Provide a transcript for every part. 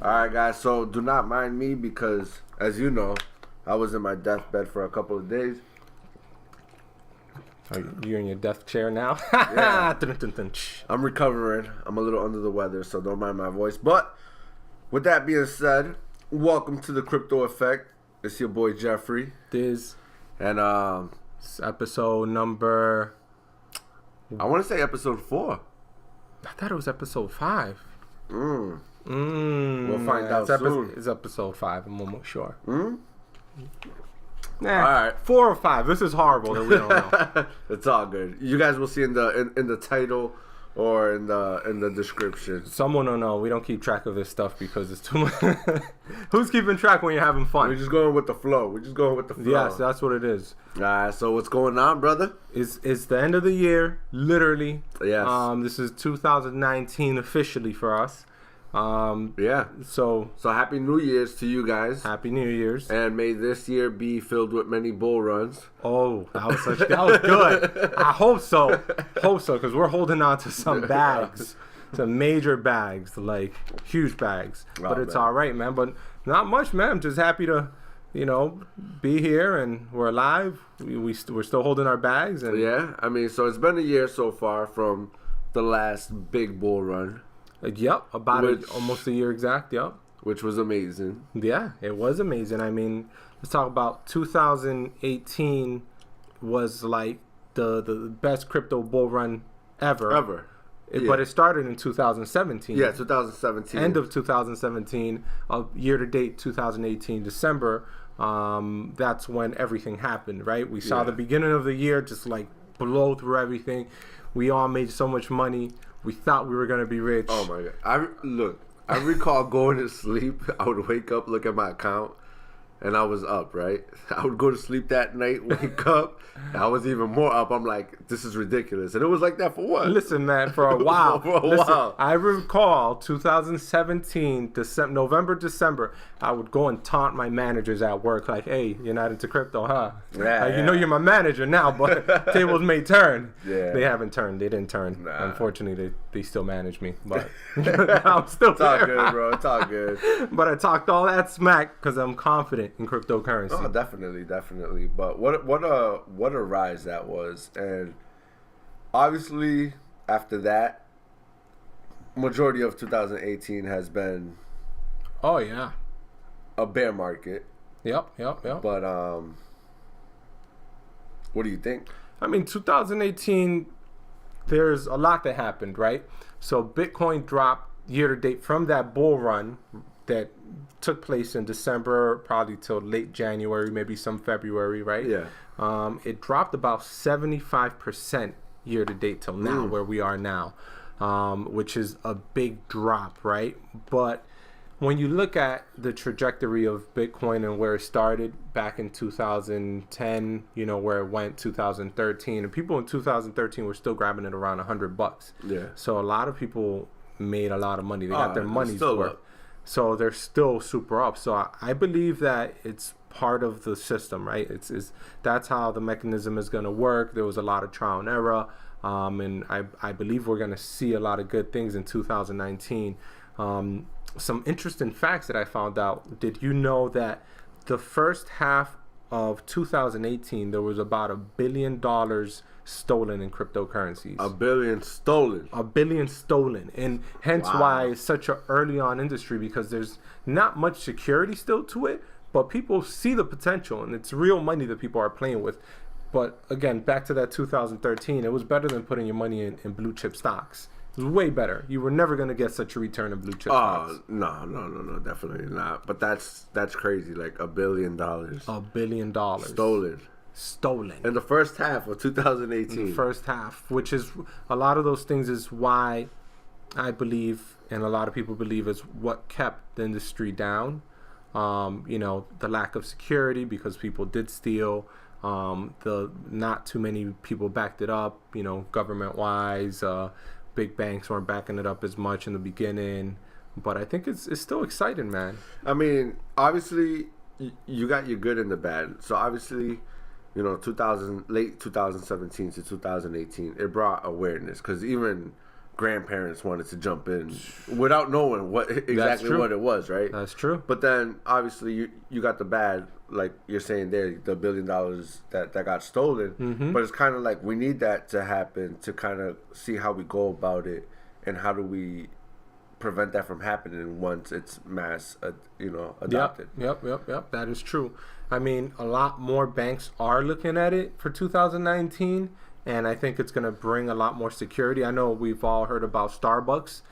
Alright, guys, so do not mind me because, as you know, I was in my deathbed for a couple of days. You're in your death chair now? Yeah. I'm recovering. I'm a little under the weather, so don't mind my voice. But with that being said, welcome to the Crypto Effect. It's your boy Jeffrey. This And is episode number... I want to say episode 4. I thought it was episode 5. We'll find out soon. It's episode 5, I'm almost sure. All right. 4 or 5. This is horrible that we don't know. It's all good. You guys will see in the title or in the description. Someone will know. We don't keep track of this stuff because it's too much. Who's keeping track when you're having fun? We're just going with the flow. Yes, that's what it is. All right. So what's going on, brother? It's the end of the year, literally. Yes. This is 2019 officially for us. Yeah. So happy New Year's to you guys. Happy New Year's. And may this year be filled with many bull runs. Oh, that was good. I hope so, because we're holding on to some bags, some major bags, like huge bags. But it's all right, man. But not much, man. I'm just happy to, be here and we're alive. We're still holding our bags. And yeah, I mean, so it's been a year so far from the last big bull run. Yep, almost a year exact. Yep. Which was amazing. Yeah, it was amazing. I mean, let's talk about 2018 was like the best crypto bull run ever. Yeah. But it started in 2017. Yeah, 2017. End of 2017, year to date 2018 December. That's when everything happened, right? We saw the beginning of the year just like blow through everything. We all made so much money. We thought we were going to be rich. Oh, my God. I recall going to sleep. I would wake up, look at my account, and I was up, right? I would go to sleep that night, wake up, and I was even more up. I'm like, this is ridiculous. And it was like that for what? Listen, man, for a while. While. I recall 2017, November, December, I would go and taunt my managers at work like, hey, you're not into crypto, huh? Yeah, You know you're my manager now, but tables may turn. Yeah. They haven't turned. They didn't turn. Nah. Unfortunately, they still manage me. But I'm still It's all there. good, bro. It's all good. But I talked all that smack because I'm confident in cryptocurrency. Oh, definitely. But what a rise that was. And obviously, after that, majority of 2018 has been Oh, yeah. a bear market. Yep. But what do you think? I mean, 2018, there's a lot that happened, right? So Bitcoin dropped year to date from that bull run that took place in December, probably till late January, maybe some February, right? Yeah. It dropped about 75% year to date till now, where we are now, which is a big drop, right? But when you look at the trajectory of Bitcoin and where it started back in 2010, where it went 2013, and people in 2013 were still grabbing it around $100. Yeah. So a lot of people made a lot of money. They got their money's worth. Up. So they're still super up. So I believe that it's part of the system, right? It's that's how the mechanism is going to work. There was a lot of trial and error, and I believe we're going to see a lot of good things in 2019. Some interesting facts that I found out. Did you know that the first half of 2018 there was about $1 billion stolen in cryptocurrencies? $1 billion stolen. $1 billion stolen, and hence why it's such an early on industry, because there's not much security still to it, but people see the potential and it's real money that people are playing with. But again, back to that 2013, it was better than putting your money in blue chip stocks. It was way better. You were never going to get such a return in blue chip stocks. No, definitely not. But that's crazy. Like $1 billion. $1 billion stolen in the first half of 2018. In the first half, which is a lot of those things is why I believe, and a lot of people believe, is what kept the industry down. The lack of security, because people did steal. The not too many people backed it up. Government wise. Big banks weren't backing it up as much in the beginning, but I think it's still exciting, man. I mean, obviously, you got your good and the bad. So obviously, late 2017 to 2018, it brought awareness, because even grandparents wanted to jump in without knowing what exactly what it was, right? That's true. But then obviously you got the bad, like you're saying there, the $1 billion that got stolen. Mm-hmm. But it's kind of like we need that to happen to kind of see how we go about it and how do we prevent that from happening once it's mass, adopted. Yep. That is true. I mean, a lot more banks are looking at it for 2019, and I think it's going to bring a lot more security. I know we've all heard about Starbucks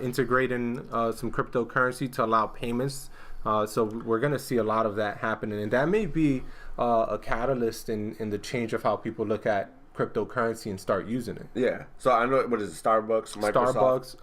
integrating some cryptocurrency to allow payments. So we're going to see a lot of that happening, and that may be a catalyst in the change of how people look at cryptocurrency and start using it. Yeah. So I know, what is it? Starbucks,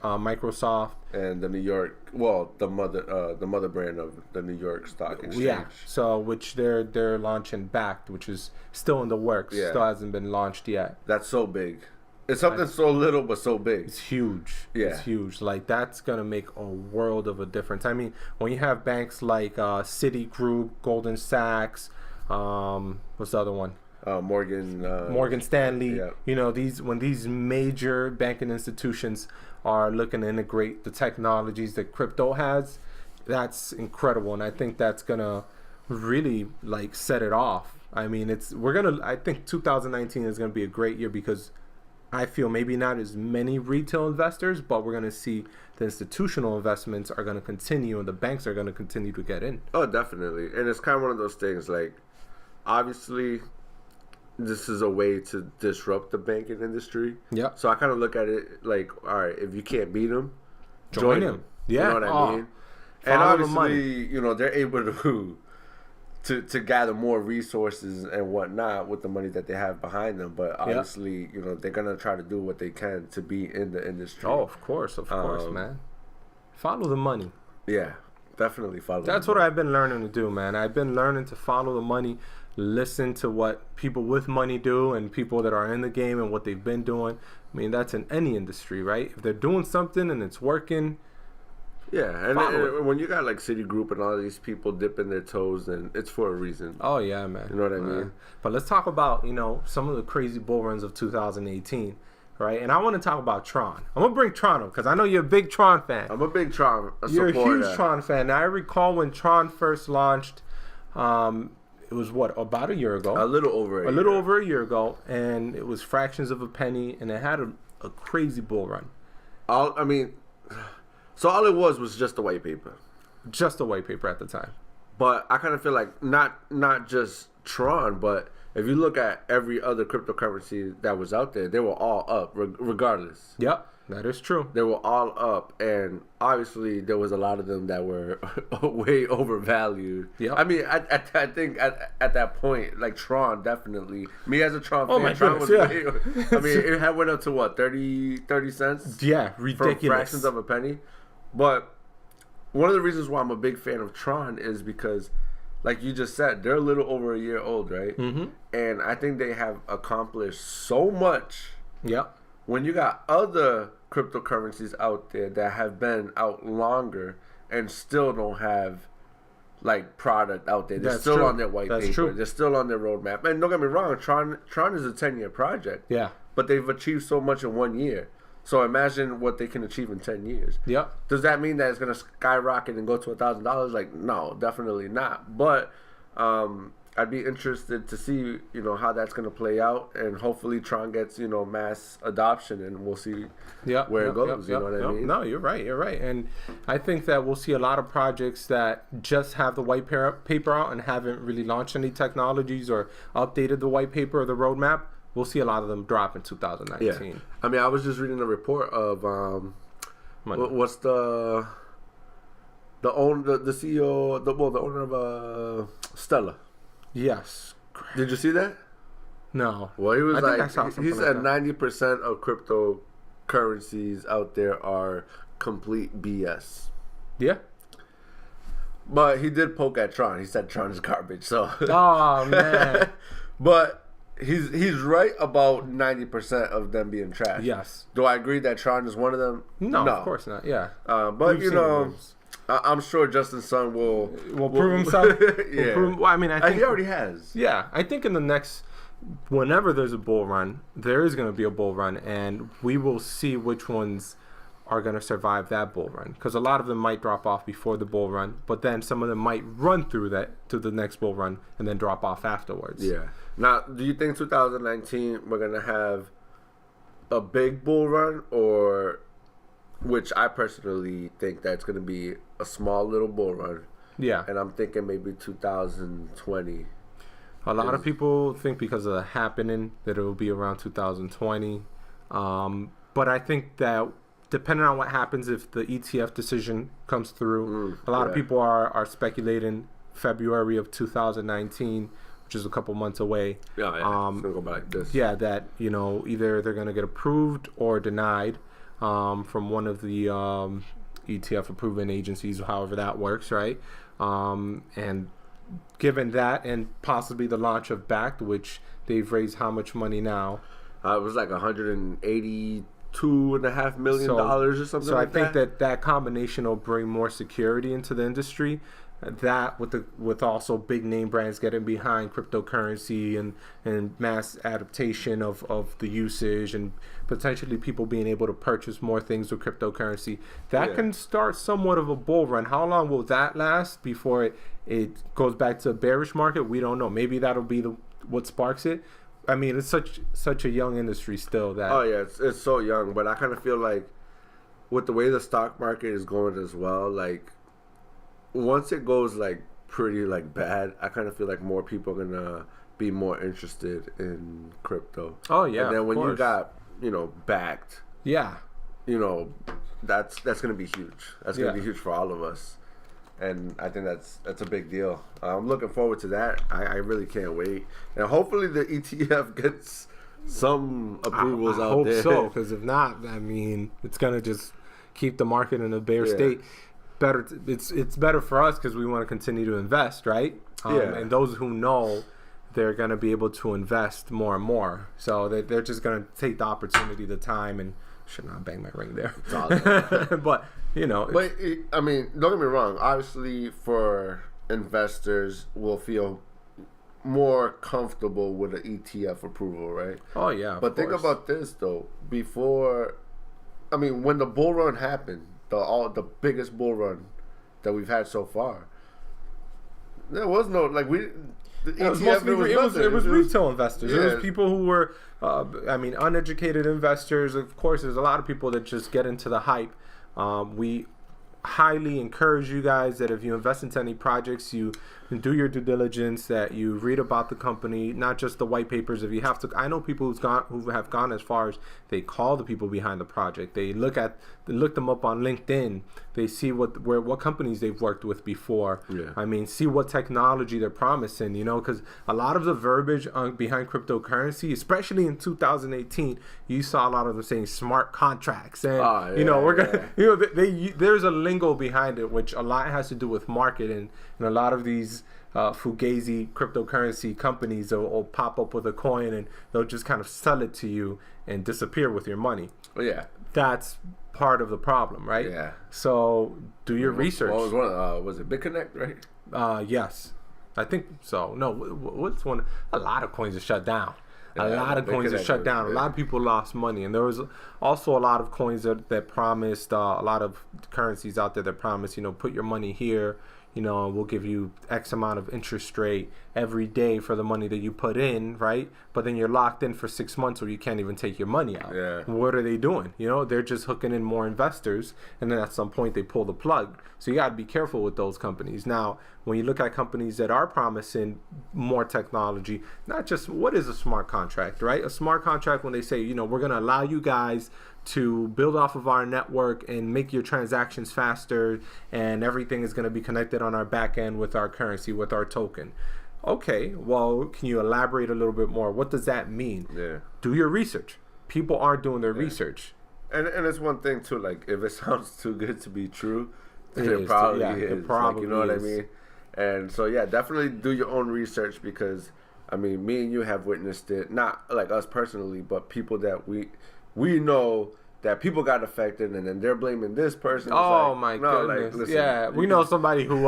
Microsoft, and the New York, the mother brand of the New York Stock Exchange. Yeah. So which they're launching Bakkt, which is still in the works. Yeah. Still hasn't been launched yet. That's so big. It's something so little but so big. It's huge. Yeah. It's huge. Like, that's gonna make a world of a difference. I mean, when you have banks like Citigroup, Goldman Sachs, what's the other one? Morgan Stanley. Yeah. You know, when these major banking institutions are looking to integrate the technologies that crypto has, that's incredible, and I think that's gonna really like set it off. I mean, I think 2019 is gonna be a great year because I feel maybe not as many retail investors, but we're gonna see the institutional investments are gonna continue, and the banks are gonna continue to get in. Oh, definitely. And it's kind of one of those things, like, obviously this is a way to disrupt the banking industry. Yeah. So I kind of look at it like, all right, if you can't beat them, join them. Yeah. You know what I mean? And Follow the obviously, money. They're able to gather more resources and whatnot with the money that they have behind them. But obviously, they're gonna try to do what they can to be in the industry. Oh, of course, man. Follow the money. Yeah, definitely follow. That's what I've been learning to do, man. I've been learning to follow the money, listen to what people with money do and people that are in the game and what they've been doing. I mean, that's in any industry, right? If they're doing something and it's working. Yeah, and when you got like Citigroup and all of these people dipping their toes, then it's for a reason. Oh, yeah, man. You know what I mean? But let's talk about, some of the crazy bull runs of 2018, right? And I want to talk about Tron. I'm going to bring Tron up because I know you're a big Tron fan. I'm a big Tron supporter. You're a huge Tron fan. Now, I recall when Tron first launched, it was about a year ago? A little over a year ago, and it was fractions of a penny, and it had a crazy bull run. So all it was just a white paper. Just a white paper at the time. But I kind of feel like not just Tron, but if you look at every other cryptocurrency that was out there, they were all up regardless. Yep, that is true. They were all up, and obviously there was a lot of them that were way overvalued. Yep. I mean, I think at that point, like Tron, definitely. Me as a Tron fan, my Tron goodness, was I mean, it had went up to what, 30 cents? Yeah, ridiculous. From fractions of a penny. But one of the reasons why I'm a big fan of Tron is because, like you just said, they're a little over a year old, right? Mm-hmm. And I think they have accomplished so much. Yep. When you got other cryptocurrencies out there that have been out longer and still don't have like product out there, they're still on their white paper. True. They're still on their roadmap. And don't get me wrong, Tron is a 10-year project. Yeah. But they've achieved so much in 1 year. So imagine what they can achieve in 10 years. Yep. Does that mean that it's going to skyrocket and go to $1,000? Like, no, definitely not. But I'd be interested to see, how that's going to play out. And hopefully Tron gets, mass adoption, and we'll see where it goes. You know what I mean? No, you're right. And I think that we'll see a lot of projects that just have the white paper out and haven't really launched any technologies or updated the white paper or the roadmap. We'll see a lot of them drop in 2019. Yeah. I mean, I was just reading a report of what's the CEO, the owner of Stella. Yes. Did you see that? No. Well, he was he said like 90% of cryptocurrencies out there are complete BS. Yeah. But he did poke at Tron. He said Tron is garbage. So. Oh man. But he's right about 90% of them being trash. Yes. Do I agree that Tron is one of them? No, of course not. Yeah. But I'm sure Justin Sun will prove himself. Yeah. I mean, I think he already has. Yeah, I think in the next whenever there's a bull run, there is going to be a bull run, and we will see which ones are going to survive that bull run, because a lot of them might drop off before the bull run, but then some of them might run through that to the next bull run and then drop off afterwards. Yeah. Now, do you think 2019 we're going to have a big bull run, or, which I personally think that's going to be a small little bull run? Yeah. And I'm thinking maybe 2020. A lot of people think because of the happening that it will be around 2020. But I think that depending on what happens, if the ETF decision comes through, a lot of people are speculating February of 2019, which is a couple months away. Yeah, it's gonna go by like this. Yeah, that, you know, either they're going to get approved or denied from one of the ETF approving agencies, however that works, right? And given that, and possibly the launch of Backed, which they've raised how much money now? It was like $182.5 million or something. So like I think that combination will bring more security into the industry. That with also big name brands getting behind cryptocurrency and mass adaptation of the usage, and potentially people being able to purchase more things with cryptocurrency, that can start somewhat of a bull run. How long will that last before it goes back to a bearish market? We don't know. Maybe that'll be what sparks it. I mean, it's such a young industry still. That it's so young, but I kind of feel like with the way the stock market is going as well, like once it goes like pretty like bad, I kind of feel like more people are gonna be more interested in crypto. Oh yeah, and then when you got, you know, Backed, yeah, you know, that's gonna be huge. That's gonna be huge for all of us, and I think that's a big deal. I'm looking forward to that. I really can't wait, and hopefully the ETF gets some approvals out there. I hope so, because if not, I mean, it's gonna just keep the market in a bear state. It's better for us because we want to continue to invest, right? And those who know, they're going to be able to invest more and more. So they're just going to take the opportunity, the time, and should not bang my ring there. But, you know. But, I mean, don't get me wrong. Obviously, for investors, will feel more comfortable with an ETF approval, right? Oh, yeah. But think about this, though. When the bull run happened, the biggest bull run that we've had so far, there was no it was retail investors. It was people who were uneducated investors. Of course, there's a lot of people that just get into the hype. We highly encourage you guys that if you invest into any projects, you do your due diligence, that you read about the company, not just the white papers. If you have to, I know people who have gone as far as they call the people behind the project. They look them up on LinkedIn. They see what companies they've worked with before. Yeah. I mean, see what technology they're promising. You know, because a lot of the verbiage behind cryptocurrency, especially in 2018, you saw a lot of them saying smart contracts, and we're gonna, there's a lingo behind it, which a lot has to do with marketing, and a lot of these fugazi cryptocurrency companies will pop up with a coin and they'll just kind of sell it to you and disappear with your money. Oh, yeah. That's part of the problem, right? Yeah. So do your research. What was it BitConnect, right? Yes. I think so. No, what's one? A lot of coins are shut down. A lot of coins are shut down. A lot of people lost money, and there was also a lot of coins that promised, a lot of currencies out there that promised, put your money here, and we'll give you X amount of interest rate every day for the money that you put in, right? But then you're locked in for 6 months where you can't even take your money out. Yeah. What are they doing? They're just hooking in more investors, and then at some point they pull the plug. So you got to be careful with those companies. Now, when you look at companies that are promising more technology, not just what is a smart contract, right? A smart contract, when they say, we're going to allow you guys to build off of our network and make your transactions faster, and everything is going to be connected on our back end with our currency, with our token. Okay, well, can you elaborate a little bit more? What does that mean? Yeah. Do your research. People aren't doing their research. And it's one thing too, like if it sounds too good to be true, then it probably is. It probably you know what I mean? And so definitely do your own research, because me and you have witnessed it, not like us personally, but people that we know that people got affected, and then they're blaming this person. Oh, my goodness. listen, we know somebody who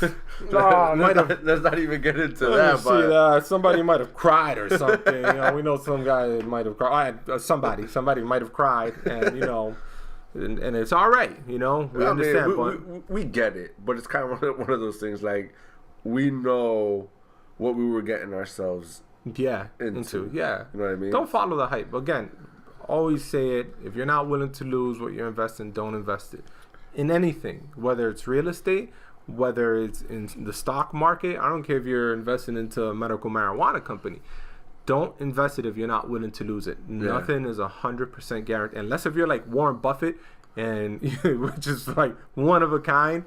Oh, might have. Let's not even get into Let me that. see But that. Somebody might have cried or something. We know some guy might have cried. Somebody might have cried, and and it's all right. We understand. We get it, but it's kind of one of those things. Like, we know what we were getting ourselves into. Yeah, you know what I mean. Don't follow the hype. Again, always say it. If you're not willing to lose what you're investing, don't invest it in anything. Whether it's real estate, whether it's in the stock market. I don't care if you're investing into a medical marijuana company. Don't invest it if you're not willing to lose it. Nothing is 100% guaranteed, unless if you're like Warren Buffett, and which is like one of a kind.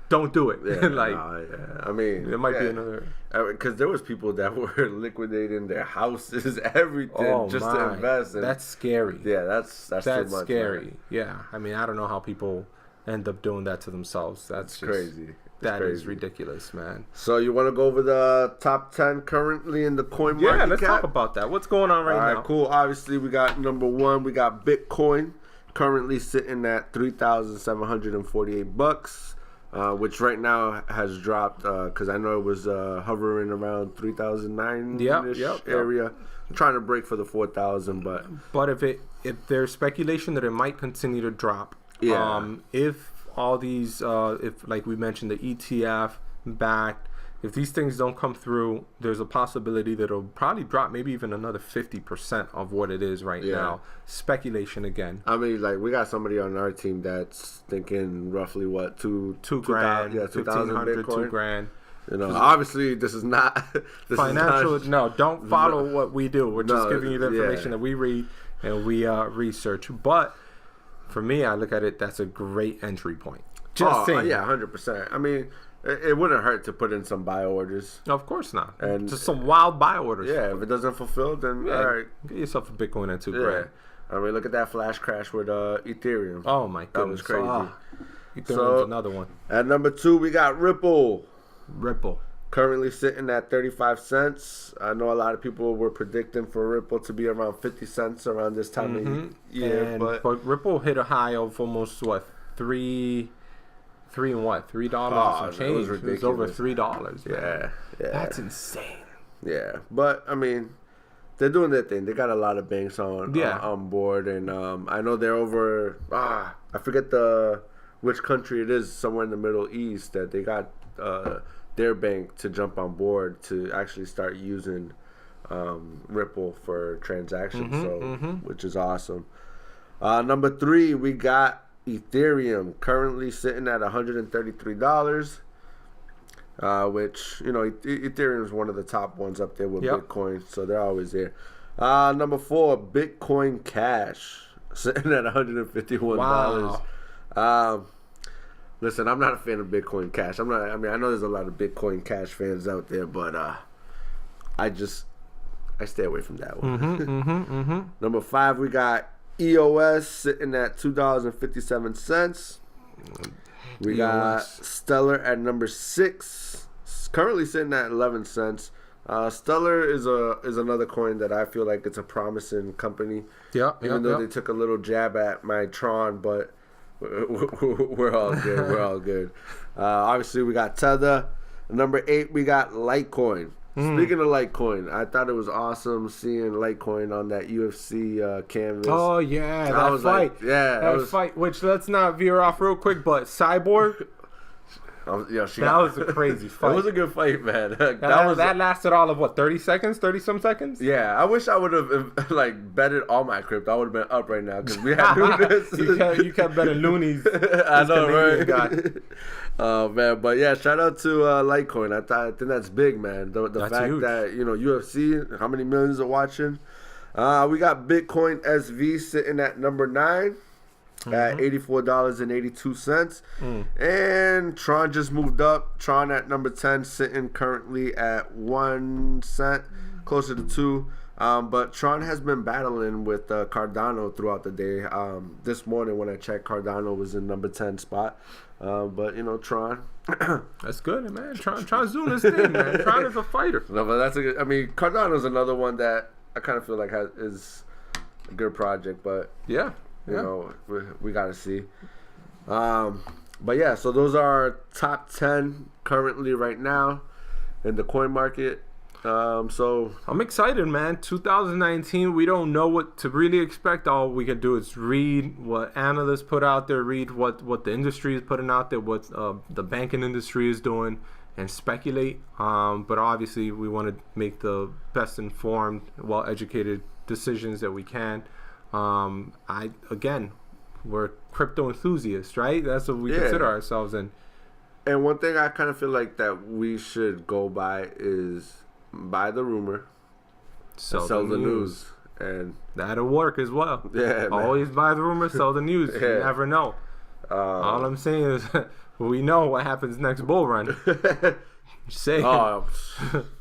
Don't do it. I mean, it might be another. Because there was people that were liquidating their houses, everything, to invest. And that's scary. Yeah, that's too much, scary. Man. Yeah, I mean, I don't know how people end up doing that to themselves. That's just crazy. That is ridiculous, man. So you want to go over the top 10 currently in the coin market cap? Yeah, let's talk about that. What's going on right now? All right, cool. Obviously, we got number one. We got Bitcoin currently sitting at $3,748, which right now has dropped because I know it was hovering around 3,009-ish area. I'm trying to break for the 4,000, but if there's speculation that it might continue to drop, if all these, if like we mentioned, the ETF backed, if these things don't come through, there's a possibility that it'll probably drop maybe even another 50% of what it is right now. Speculation again. I mean, like, we got somebody on our team that's thinking roughly what, $2,000, $2,500, $2,000. Obviously this is not financial. No, don't follow what we do. We're just giving you the information that we read and we research. But for me, I look at it, that's a great entry point. Just saying. Yeah, 100%. I mean, it wouldn't hurt to put in some buy orders. Of course not. And just some wild buy orders. Yeah, if it doesn't fulfill, then all right. Get yourself a Bitcoin at $2,000. I mean, look at that flash crash with Ethereum. Oh my goodness, that was crazy. Ethereum's another one. At number 2, we got Ripple. Currently sitting at 35 cents. I know a lot of people were predicting for Ripple to be around 50 cents around this time of year. But Ripple hit a high of almost $3 and some change. It was over $3. Yeah. That's insane. Yeah, but I mean, they're doing their thing. They got a lot of banks on board, and I know they're over. I forget which country it is, somewhere in the Middle East, that they got their bank to jump on board to actually start using Ripple for transactions. Which is awesome. Number 3, we got Ethereum, currently sitting at $133, which, Ethereum is one of the top ones up there with Bitcoin, so they're always there. Number 4, Bitcoin Cash, sitting at $151. Wow. Listen, I'm not a fan of Bitcoin Cash. I know there's a lot of Bitcoin Cash fans out there, but I stay away from that one. Number 5, we got EOS sitting at $2.57. We got Stellar at number 6, currently sitting at 11 cents. Stellar is another coin that I feel like it's a promising company. Even though they took a little jab at my Tron, but we're all good. We're all good. Obviously, we got Tether. Number 8, we got Litecoin. Speaking of Litecoin, I thought it was awesome seeing Litecoin on that UFC canvas. Oh yeah, that fight. That fight. Which, let's not veer off real quick, but Cyborg. That was a crazy fight. It was a good fight, man. That lasted all of what, 30 seconds, 30-some seconds? Yeah, I wish I would have betted all my crypto. I would have been up right now because we had Nunes. you kept betting loonies. I know, right? Oh man, but yeah, shout out to Litecoin. I think that's big, man. The fact huge. That UFC, how many millions are watching? We got Bitcoin SV sitting at number 9. At $84.82. And Tron just moved up. Tron at number 10, sitting currently at 1 cent, closer to 2. But Tron has been battling with Cardano throughout the day. This morning when I checked, Cardano was in number 10 spot. But Tron. That's good, man. Tron's doing his thing, man. Tron is a fighter. No, but that's a good. I mean, Cardano's another one that I kind of feel like is a good project, but yeah. We got to see. But yeah, so those are our top 10 currently right now in the coin market. So I'm excited, man. 2019, we don't know what to really expect. All we can do is read what analysts put out there, read what the industry is putting out there, what the banking industry is doing, and speculate. But obviously, we want to make the best informed, well-educated decisions that we can. We're crypto enthusiasts, right? That's what we consider ourselves. And one thing I kind of feel like that we should go by is buy the rumor, sell the news. And that'll work as well. Yeah, always buy the rumor, sell the news. You never know. All I'm saying is we know what happens next bull run. Say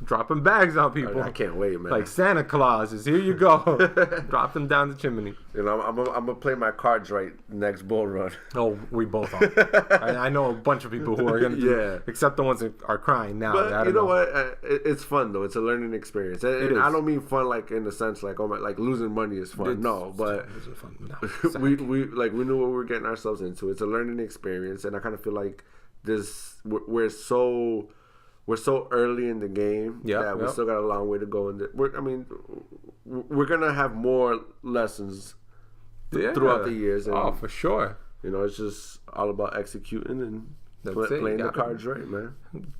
dropping bags on people. I can't wait, man. Like Santa Claus is here. You go. Drop them down the chimney. You know, I'm gonna play my cards right next bull run. Oh, we both are. I know a bunch of people who are gonna do, except the ones that are crying now. But you know what? It's fun though. It's a learning experience. And I don't mean fun like in the sense like like losing money is fun. It's fun. No, exactly. we knew what we were getting ourselves into. It's a learning experience, and I kind of feel like we're so early in the game that we still got a long way to go. We're gonna have more lessons throughout the years. And, for sure. You know, it's just all about executing and playing the cards right, man.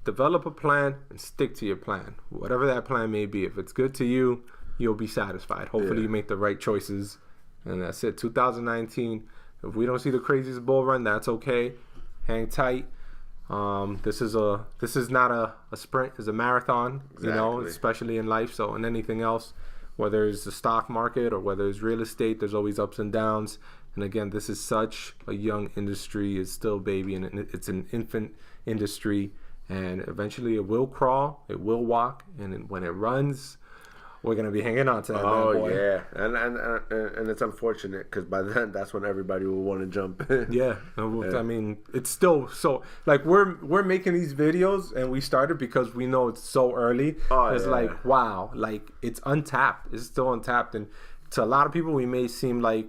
Develop a plan and stick to your plan, whatever that plan may be. If it's good to you, you'll be satisfied. Hopefully, you make the right choices, and that's it. 2019. If we don't see the craziest bull run, that's okay. Hang tight. This is not a sprint, it's a marathon, you know, especially in life. So in anything else, whether it's the stock market or whether it's real estate, there's always ups and downs. And again, this is such a young industry. It's still baby, and it's an infant industry. And eventually it will crawl, it will walk, and when it runs, we're gonna be hanging on to that. Oh boy. Yeah, and it's unfortunate because by then that's when everybody will want to jump in. Yeah, I mean it's still so like we're making these videos and we started because we know it's so early. It's like wow, like it's untapped. It's still untapped, and to a lot of people we may seem like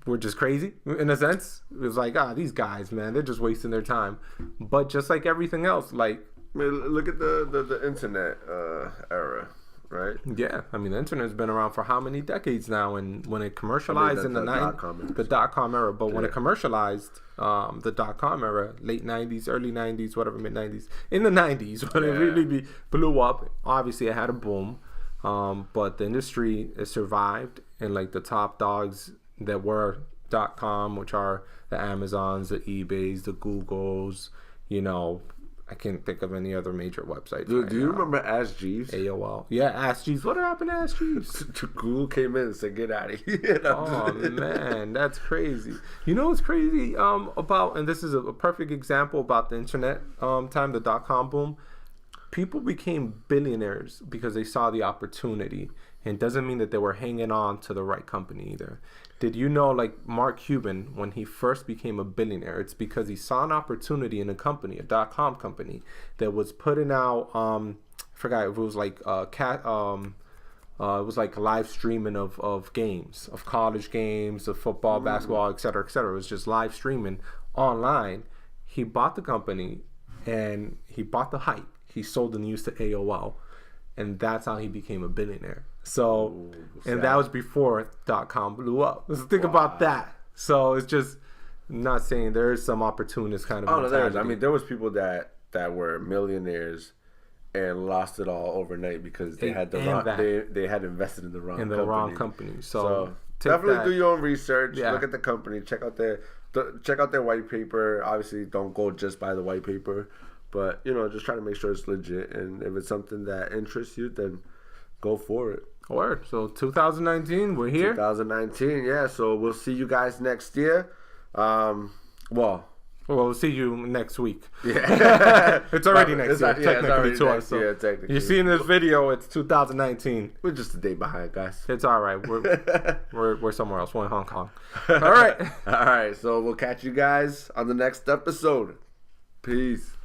we're just crazy in a sense. It's like these guys, man, they're just wasting their time. But just like everything else, like look at the internet era. Right. Yeah, I mean the internet's been around for how many decades now, and when it commercialized in the dot-com era, but when it commercialized the dot-com era, late 90s, early 90s, whatever, mid 90s, in the 90s when it really blew up, obviously it had a boom, but the industry has survived, and like the top dogs that were dot-com, which are the Amazons, the eBays, the Googles, you know. I can't think of any other major websites. Do you remember Ask Jeeves? AOL. Yeah, Ask Jeeves. What happened to Ask Jeeves? Google came in and said, "Get out of here." Oh man, that's crazy. You know what's crazy about, and this is a perfect example about the internet time, the dot-com boom. People became billionaires because they saw the opportunity, and it doesn't mean that they were hanging on to the right company either. Did you know, like Mark Cuban, when he first became a billionaire, it's because he saw an opportunity in a company, a dot-com company, that was putting out, I forgot if it was like it was like live streaming of games, of college games, of football, basketball, et cetera, et cetera. It was just live streaming online. He bought the company and he bought the hype. He sold the news to AOL, and that's how he became a billionaire. So, and that was before .com blew up. Let's think about that. So it's just, I'm not saying there is some opportunist kind of. Oh no, there is. I mean, there was people that were millionaires and lost it all overnight because they had they had invested in the wrong company. So definitely do your own research. Yeah. Look at the company. Check out their white paper. Obviously, don't go just by the white paper, but you know, just try to make sure it's legit. And if it's something that interests you, then go for it. Word. So 2019, we're here. 2019, yeah. So we'll see you guys next year. We'll see you next week. Yeah. It's already next year, technically, to us. Yeah, technically. You're seeing this video, it's 2019. We're just a day behind, guys. It's all right. We're somewhere else. We're in Hong Kong. All right. All right. So we'll catch you guys on the next episode. Peace.